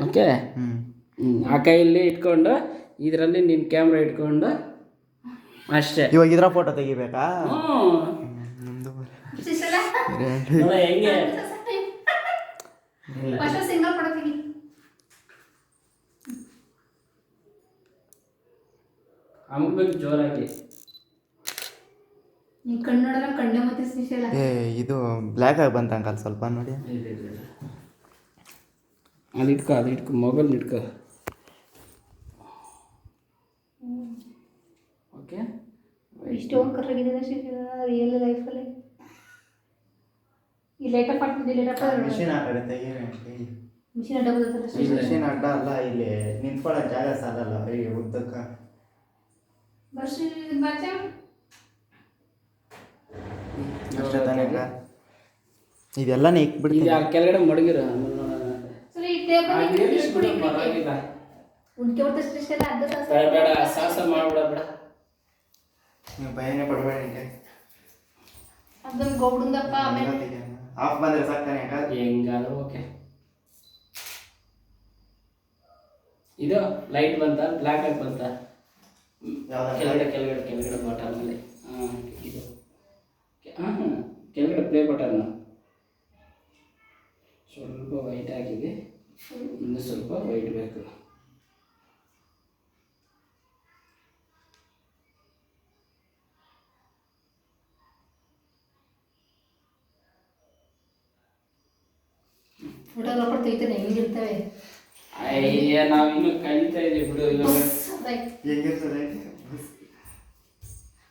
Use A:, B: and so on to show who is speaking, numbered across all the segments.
A: Okay. ಆ ಕೈಯಲ್ಲಿ ಇಟ್ಕೊಂಡು ಇದರಲ್ಲಿ ನಿನ್ನ ಕ್ಯಾಮ್ರಾ ಇಟ್ಕೊಂಡು ಅಷ್ಟೇ.
B: ಇವಾಗ ಇದರ ಫೋಟೋ ತೆಗಿಬೇಕಾ?
A: ಹೆಂಗೆ ಅಮ್ಬೇಕು ಜೋರಾಗಿ.
B: ಏ ಇದು ಬ್ಲ್ಯಾಕ್ ಆಗಿ ಬಂತ ಅಂಕಲ್, ಸ್ವಲ್ಪ ನೋಡಿ.
A: ಅದು ಇಟ್ಕೊ ಮೊಬೈಲ್ ಇಟ್ಕೊ. ಓಕೆ.
C: ಇಷ್ಟೊಂದು ಕರ್ರಾಗಿದೆ ರಿಯಲ್ ಲೈಫಲ್ಲಿ. ಈ ಲೈಟಪ್ ಆಗ್ತಿದೆ.
B: ಮಿಷಿನ್ ಹಾಕತ್ತೆ
C: ಮಿಷಿನ್ ಅಡ್ಡ ಬರ್ತಲ್ಲ.
B: ಮಿಷಿನ್ ಅಡ್ಡ ಅಲ್ಲ, ಇಲ್ಲಿ ನಿಂತ್ಕೊಳ್ಳೋ ಜಾಗ ಸಾಲಲ್ಲ ಈ ಉದ್ದಕ್ಕ.
C: ಬರ್ಸಿ ಬಾಚ
B: ಅಷ್ಟೇ ತಾನೇ ಅಕ್ಕ? ಇದೆಲ್ಲನೇ ಇಕ್ಬಿಡ್ತೀನಿ.
A: ಈಗ ಕೆಳಗಡೆ ಮಡಗಿರ
C: ಸರಿ ಈ ಟೇಬಲ್
A: ಪರವಾಗಿಲ್ಲ.
C: ಉಂಟೆ ಹೊರತಷ್ಟೆಲ್ಲ ಅರ್ಧ ತಾಸು
A: ಬೇಡ ಸಾಹಸ ಮಾಡ್ಬಿಡ ಬೇಡ.
B: ನೀವು ಭಯನೇ ಪಡಬೇಡಿ.
C: ಅದೊಂದು ಗೌಡಂದಪ್ಪ. ಆಮೇಲೆ
B: ಆಫ್ ಬಂದರೆ ಸಾಕ್ತಾನೆ ಅಕ್ಕ?
A: ಹೆಂಗಾದ್ರೂ ಓಕೆ. ಇದು ಲೈಟ್ ಬಂತ, ಬ್ಲ್ಯಾಕ್ ಆಗಿ ಬಂತ. ಕೆಳಗಡೆ ಬಟನ್ ಅಲ್ಲಿ ಇದು ಕೆಳಗಡೆ ಪ್ಲೇ ಬಟನ್ ಸ್ವಲ್ಪ ವೈಟ್ ಆಗಿದೆ, ಇನ್ನು ಸ್ವಲ್ಪ ವೈಟ್ ಬೇಕು.
C: ಫೋಟೋಗ್ರಾಫರ್ ತೆಗಿತಾನೆ ಹೆಂಗಿರ್ತವೆ.
A: ಅಯ್ಯ ನಾವು ಇನ್ನು ಕಲಿತಾ ಇದೀವಿ ಬಿಡು.
B: ಹೆಂಗಿರ್ತದೆ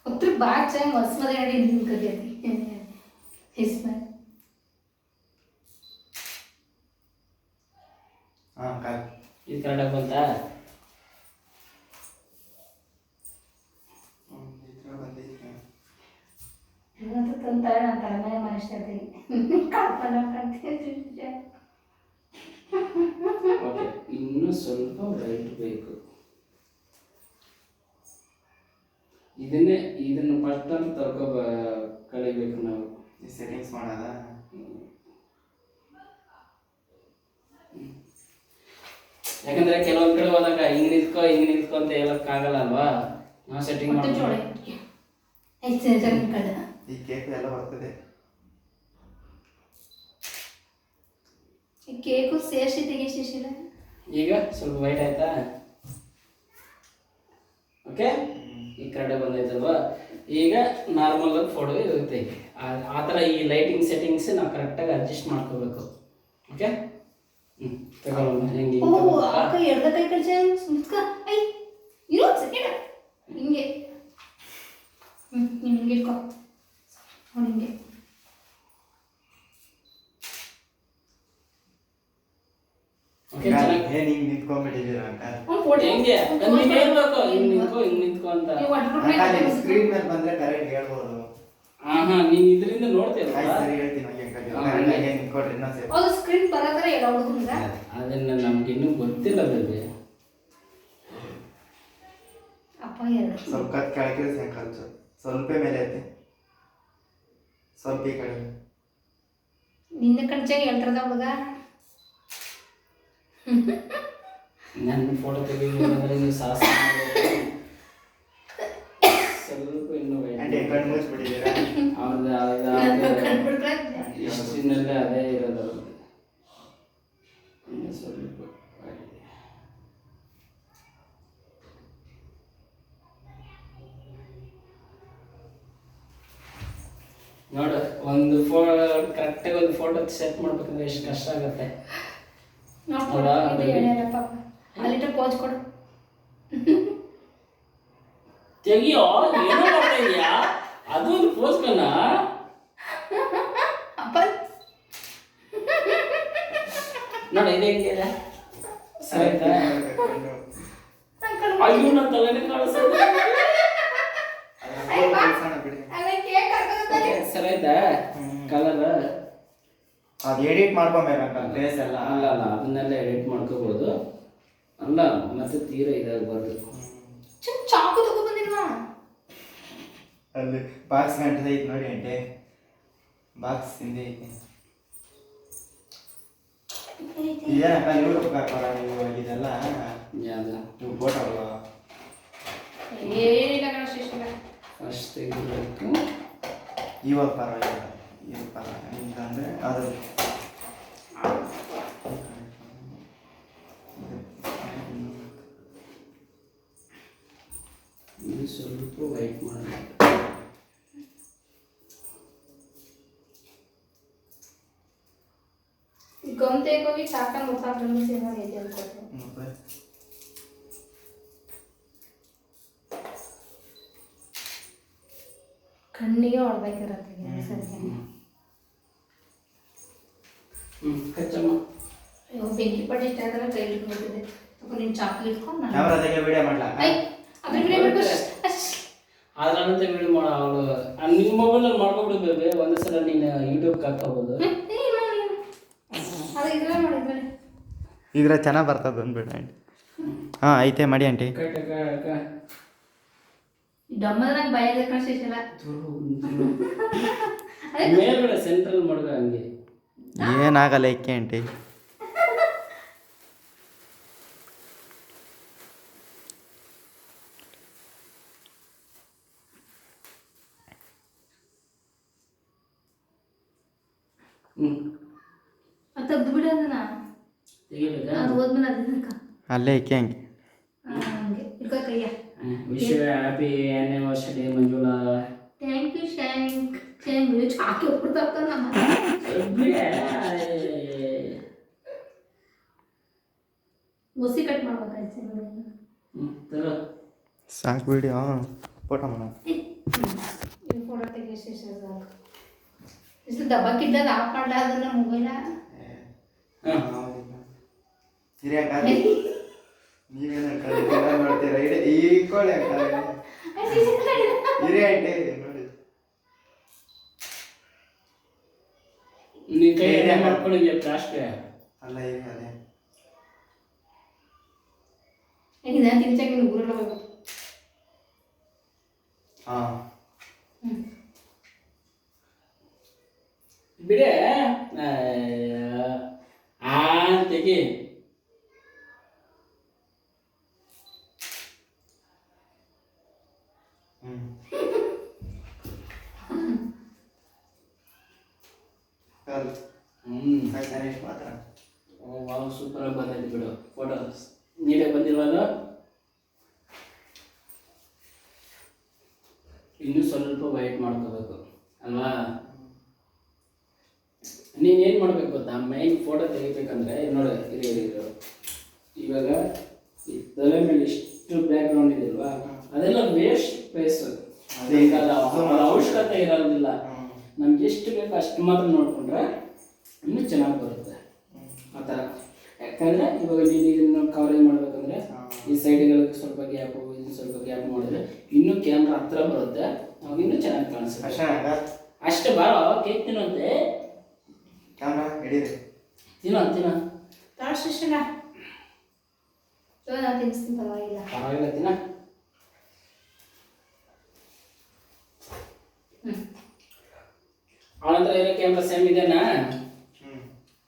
C: ಒತ್ರ ಬಾಚ ಮಸ್ತ್ ಮದೆ ನೋಡಿ ನಿಮ್ ಕಲಿಯತಿ ಹಿಸ್ಮ.
A: ಇದು ಕರೆಕ್ಟಾಗಿ ಬಂತಾ?
C: ಇವತ್ತು ತಂತಾರೆ ನಾನು ತಲೆಮೇಲೆ ಮನುಷ್ಯತೆ ಕಾಲ್ಪನ ಕಾಣ್ತಿದ್ದೆ.
A: ಓಕೆ, ಇನ್ನೂ ಸ್ವಲ್ಪ ವೈಟ್ ಬೇಕು. ಇದನ್ನು ಫಸ್ಟ್ ಅಂತ ಕಳಿಬೇಕು ನಾವು.
B: ಸೆಟ್ಟಿಂಗ್ಸ್ ಮಾಡೋದ?
A: ಯಾಕಂದ್ರೆ ಕೆಲವೊಂದ್ ಕಡೆ ಹೋದಾಗ ಹಿಂಗ್ ನಿಂತ್ಕೊ ಅಂತ ಹೇಳಕ್ಕಾಗಲ್ಲ ಅಲ್ವಾ? ನಾವು ಸೆಟ್ಟಿಂಗ್ ಮಾಡ್ತೀವಿ.
B: ಈ ಕೇಕ್ ಎಲ್ಲ ಬರ್ತದೆ.
C: ಈ ಕೇಕು ಸೇರಿಸಿ ತೆಗಿಸಿಲ್ಲ.
A: ಈಗ ಸ್ವಲ್ಪ ವೈಟ್ ಆಯ್ತಾ? ಓಕೆ, ಈ ಕಡೆ ಬಂದೈತಲ್ವಾ? ಈಗ ನಾರ್ಮಲ್ ಆಗಿ ಫೋಟೋ ಇರುತ್ತೆ. ಆ ಥರ ಈ ಲೈಟಿಂಗ್ ಸೆಟ್ಟಿಂಗ್ಸ್ ನಾವು ಕರೆಕ್ಟಾಗಿ ಅಡ್ಜಸ್ಟ್ ಮಾಡ್ಕೋಬೇಕು. ಓಕೆ, ತಗೊಳ್ಳೋಣ. ಹೆಂಗೆ
C: ಎಡ್ದ ಕೈ ಕಳ್ಸ ಇರೋ ಸೆಕೆಂಡ್ ಹಿಂಗೆ ಹಿಂಗೆ ಇಟ್ಕೊ. ಹಿಂಗೆ
B: ಹಿಂಗ್ ನಿಂತ್ಕೊಂಡ್ಬಿಟ್ಟಿದ್ದೀರಾ ಅಂಕಲ್?
A: ಹೆಂಗೆ ನೀನ್ ಹೇಳ್ಬೇಕು, ಹಿಂಗ್ ನಿಂತ್ಕೊ ಅಂತ.
B: ಸ್ಕ್ರೀನ್ ಮೇಲೆ ಬಂದ್ರೆ ಕರೆಕ್ಟ್ ಹೇಳ್ಬೋದು.
A: ನೀನ್ ಇದರಿಂದ ನೋಡ್ತೀರ.
B: ಸರಿ ಹೇಳ್ತೀನಿ ನಿಂತ್ಕೊಡ್ರಿ ಇನ್ನೊಂದ್ಸರಿ.
C: ಅದು ಸ್ಕ್ರೀನ್ ಬರತರ ಎಲ್ಲ ಹುಡುಗಂಗ
A: ಅದನ್ನ ನಮ್ಗೆ ಇನ್ನೂ ಗೊತ್ತಿಲ್ಲ ಬೇಬಿ.
C: ಅಪ್ಪ ಎರಡು
B: ಸ್ವಲ್ಪ ಕೆಳಗಿಳಿಸಿ ಅಂಕಲ್, ಸ್ವಲ್ಪ ಮೇಲೆ ಐತಿ, ಸ್ವಲ್ಪ ಈ ಕಡೆ.
C: ನಿನ್ನ ಕಣ್ಚಾಗ ಹೇಳ್ತಾರದ ಹುಡುಗ.
A: ನನ್ನ ಫೋಟೋ ತೆಗಿಯೋದ್ರೆ ನೀವು ಸಾಹಸ ಸ್ವಲ್ಪ ಇನ್ನೂ
B: ಕಣ್ಣು ಮುಚ್ಚಿಬಿಟ್ಟಿದ್ದೀರಾ?
A: ಇಷ್ಟಿನಲ್ಲೇ ಅದೇ ಇರೋದು. ಇನ್ನು ಸ್ವಲ್ಪ ನೋಡು, ಒಂದು ಕರೆಕ್ಟಾಗಿ ಒಂದು ಫೋಟೋ ಸೆಟ್ ಮಾಡ್ಬೇಕಂದ್ರೆ ಎಷ್ಟು ಕಷ್ಟ ಆಗುತ್ತೆ.
C: ಅಲ್ಲಿ ಪೋಜ್ ಕೊಡು.
A: ತೆಗಿಯೋ, ಏನೋ ಮಾಡ್ತಾ ಇದೀಯಾ? ಅದು ಒಂದು ಪೋಸ್ ಕಣ್ಣ. ನೋಡ ಇದು ಹೆಂಗಿದೆ? ಸರಿ ಆಯ್ತಾ? ಅಯ್ಯೋ ನನ್ನ ತಲೆನೇ ಕಾಣಿಸ್ತದೆ. ಸರಿ ಆಯ್ತಾ? ಕಲರ್
B: ಅದು ಎಡಿಟ್ ಮಾಡ್ಕೊಬೇಕಂತ ಪ್ಲೇಸ್ ಎಲ್ಲ.
A: ಅಲ್ಲ ಅದನ್ನೆಲ್ಲ ಎಡಿಟ್ ಮಾಡ್ಕೋಬಹುದು. ಅಲ್ಲ ಮತ್ತೆ ತೀರಾ ಇದಾಗಬಾರ್ದು.
C: ಚಾಕು ತಗೋ ಬಂದಿಲ್ವಾ?
B: ಅಲ್ಲಿ ಬಾಕ್ಸ್ ಗಂಟೆ ಐತಿ ನೋಡಿ ಅಂಟೆ, ಬಾಕ್ಸ್ ಹಿಂದೆ ಐತಿ. ಏನಕ್ಕ ಯೂಟ್ಯೂಬ್ ಹಾಕೋಣ ನೀವು ಇದೆಲ್ಲ
A: ಯಾವುದು
B: ನೀವು ಫೋಟೋ
C: ಏನಿಲ್ಲ ಕಣ ಶಿಶಿಲ.
A: ಫಸ್ಟ್ ತೆಗಿಬೇಕು.
B: ಇವಾಗ ಪರವಾಗಿಲ್ಲ, ಇದು ಪರವಾಗಿಲ್ಲ ಅಂದರೆ ಅದು
A: ಇದು ಸ್ವಲ್ಪ ವೈಟ್ ಮಾಡಬೇಕು.
C: ಗಮ್ ತೆಗೋಗಿ ಸಾಕಂಗ್ ಗೊತ್ತಾಗ್ತದೆ ಸಿನಿಮಾ ಐತೆ ಅನ್ಕೊಳ್ತೀನಿ. ಕಣ್ಣಿಗೆ ಹೊಡ್ಬೇಕಿರತ್ತೆ ಸರಿ.
A: ಕಚ್ಚಮ್ಮ.
C: ಅಯ್ಯೋ ಬೆಂಕಿ ಪಟ್ಟಿ ಇಷ್ಟ ಆದ್ರೆ ಕೈ ಇಟ್ಕೊಂಡಿದ್ದೆ. ಅಪ್ಪ ನೀನು ಚಾಕು ಇಟ್ಕೊಂಡು ನಾನು
B: ಕ್ಯಾಮ್ರಾದಾಗೆ ವಿಡಿಯೋ ಮಾಡ್ಲಾ?
C: ಅದ್ರ ಕಡೆ ಬಿಟ್ಟು
A: ಅದ್ರಂತೆ ವಿಡಿಯೋ ಮಾಡೋ ಅವಳು ನಿಮ್ಮ ಮೊಬೈಲಲ್ಲಿ ಮಾಡ್ಕೊಬಿಡ್ಬೇಕು. ಒಂದೇ ಸಲ ನೀನು ಯೂಟ್ಯೂಬ್ಗೆ ಹಾಕೋಬೋದು.
C: ಅದು ಇದ್ರೆ ಮಾಡಿದ್ರೆ
B: ಇದ್ರೆ ಚೆನ್ನಾಗಿ ಬರ್ತದೆ ಅಂದ್ಬಿಡ ಆಂಟಿ. ಹಾಂ ಐತೆ ಮಾಡಿ ಆಂಟಿ.
C: ಡಮ್ಮದಾಗ ಭಯ ಇದೆ ಕಣ ಶಿಶಿಲ.
A: ಮೇಲ್ಗಡೆ ಸೆಂಟ್ರಲ್ ಮಾಡುವ ಹಂಗೆ
B: ಏನಾಗಲ್ಲ ಏಕೆ ಆಂಟಿ.
C: ಅದು ತೆಗ್ದು ಬಿಡು ಅದನ್ನ.
A: ತೆಗಿಬೇಕಾ?
C: ಅದು ಹೋದ್ಮೇಲೆ ಅದಕ್ಕ
B: ಅಲ್ಲೇ ಏಕೆ ಹಂಗೆ
C: ಹಂಗೆ ಇಟ್ಕೋ ಕೈಯ.
A: Wish happy anniversary Manjula.
C: Thank you ಶ್ಯಾಂಕ್ ಶ್ಯಾಂಕ್ ಚಾಕಿ ಹೋಗ್ಬಿಡ್ತಾವ ನಮ್ಮ ಒಸಿ ಕಟ್ ಮಾಡ್ಬೇಕಾಯ್ತು.
B: ಸಾಕು ವಿಡಿಯೋ ಫೋಟೋ ಮಾಡೋಣ.
C: ಇದು ಫೋಟೋ ತೆಗಿ ಶಿಶಿಲ ಸಾಕು. ಇಷ್ಟು ದಬ್ಬಕ್ಕಿದ್ದದ ಆಫ್ ಮಾಡಲ ಅದನ್ನ ಮೊಬೈಲ.
B: ನೀವೇನ ಮಾಡ್ತೀರಾ ಈ ಕೋಳಿ ಹಿರಿಯ ಆಂಟಿ ನೋಡಿ.
A: ನೀ ಕೈ ಮಾಡ್ಕೊಳ್ಳಿ ಲಾಸ್ಟ್ಗೆ.
B: ಅಲ್ಲ ಈಗ ಅದೇ
C: ಇದನ್ನ ತಿನ್ಸಕ್ಕೆ ನೀನು ಊರೆಲ್ಲ ಹೋಗ್ಬೇಕು.
B: ಹಾಂ
A: ಬಿಡೆ ತೆಗಿ.
B: ಮಾತ್ರ
A: ವಾವ್ ಸೂಪರ್ ಆಗಿ ಬಂದೈತಿ ಬಿಡು ಫೋಟೋ. ನೀಟಾಗಿ ಬಂದಿಲ್ವಲ್ಲ? ಇನ್ನೂ ಸ್ವಲ್ಪ ವೈಟ್ ಮಾಡ್ಕೋಬೇಕು ಅಲ್ವಾ? ನೀನೇನು ಮಾಡ್ಬೇಕು ಗೊತ್ತಾ? ಮೈನ್ ಫೋಟೋ ತೆಗಿಬೇಕಂದ್ರೆ ನೋಡಿ ಇದು ಇವಾಗ ಈ ತಲೆ ಮೇಲೆ ಇಷ್ಟು ಬ್ಯಾಕ್ ಗ್ರೌಂಡ್ ಇದೆ ಅಲ್ವಾ, ಅದೆಲ್ಲ ವೇಸ್ಟ್ ಸ್ಪೇಸ್. ಅವಶ್ಯಕತೆ ಇರೋದಿಲ್ಲ. ನಮ್ಗೆ ಎಷ್ಟು ಬೇಕು ಅಷ್ಟು ಮಾತ್ರ ನೋಡಿಕೊಂಡ್ರೆ ಇನ್ನೂ ಚೆನ್ನಾಗಿ ಬರುತ್ತೆ ಆ ಥರ. ಯಾಕಂದರೆ ಇವಾಗ ನೀನು ಇದನ್ನು ಕವರೇಜ್ ಮಾಡಬೇಕಂದ್ರೆ ಈ ಸೈಡ್ಗಳಿಗೆ ಸ್ವಲ್ಪ ಗ್ಯಾಪು, ಇದನ್ನು ಸ್ವಲ್ಪ ಗ್ಯಾಪ್ ಮಾಡಿದ್ರೆ ಇನ್ನೂ ಕ್ಯಾಮ್ರಾ ಹತ್ರ ಬರುತ್ತೆ, ಅವಾಗ ಇನ್ನೂ ಚೆನ್ನಾಗಿ ಕಾಣಿಸುತ್ತೆ. ಅಷ್ಟು ಬಾರೋ ಕೇಕ್ ತಿನ್ನೋಂತೆ.
B: ಕ್ಯಾಮ್ರಾ ಹಿಡೀರಿ.
A: ತಿನ್ನೋ
C: ಶಿಶಿಲ ನಾನು ತಿನ್ನಿಸ್ತೀನಿ ಪರವಾಗಿಲ್ಲ.
A: ಪರವಾಗಿಲ್ಲ ತಿನ್ನ. ಅವಳ ಹತ್ರ ಇರೋ ಕ್ಯಾಮ್ರಾ ಸೇಮ್ ಇದೆನಾ?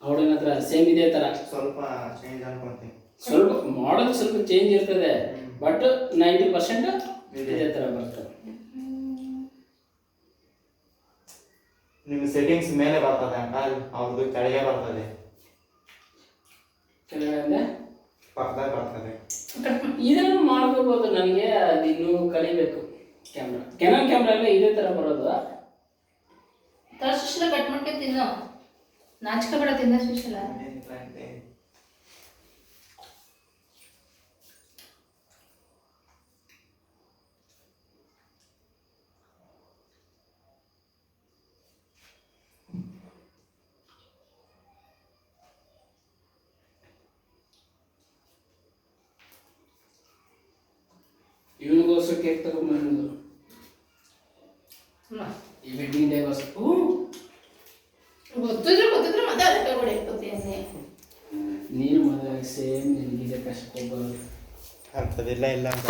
A: ಅವಳ ಹತ್ರ ಸೇಮ್ ಇದೇ ಥರ.
B: ಸ್ವಲ್ಪ ಚೇಂಜ್ ಅನ್ಕೊಂತೀನಿ.
A: ಸ್ವಲ್ಪ ಮಾಡಲ್ ಸ್ವಲ್ಪ ಚೇಂಜ್ ಇರ್ತದೆ, ಬಟ್ 90% ಇದೇ ಥರ ಬರ್ತದೆ.
B: ನಿಮ್ಮ ಸೆಟ್ಟಿಂಗ್ಸ್ ಮೇಲೆ ಬರ್ತದೆ ಅಂಕಲ್, ಅವ್ರದ್ದು ಕೆಳಗೆ ಬರ್ತದೆ,
A: ಕೆಳಗಡೆ
B: ಪಕ್ಕದಾಗ ಬರ್ತದೆ.
A: ಇದನ್ನು ಮಾಡ್ಕೋಬೋದು. ನನಗೆ ಅದಿನ್ನೂ ಕಲಿಬೇಕು. ಕೆನಾನ್ ಕ್ಯಾಮ್ರಾ ಎಲ್ಲ ಇದೇ ಥರ ಬರೋದು.
C: ಶಿಶಿಲ ಕಟ್ ಮಾಡ್ಕೊಂಡು ತಿನ್ನೋ, ನಾಚಿಕೆ ಬೇಡ ತಿನ್ನ ಶಿಶಿಲ.
A: ಇವನಿಗೋಸ್ಕರ ಕೇಕ್ ತಗೊಂಡ್ಬಂದು ಈ ವೆಡ್ಡಿಂಗ್ ಡೇಗೋಸ್ಕರ
C: ಗೊತ್ತಿದ್ರೆ ಮತ್ತೆ ಅದಕ್ಕೆ ತಗೊಳ್ಳಿ ಇರ್ತೀನಿ.
A: ನೀನು ಮದುವೆ ಸೇಮ್ ನಿನಗಿದೆ ಕಷ್ಟ ಹೋಗೋದು
B: ಅಂತದಿಲ್ಲ ಇಲ್ಲ ಅಂತ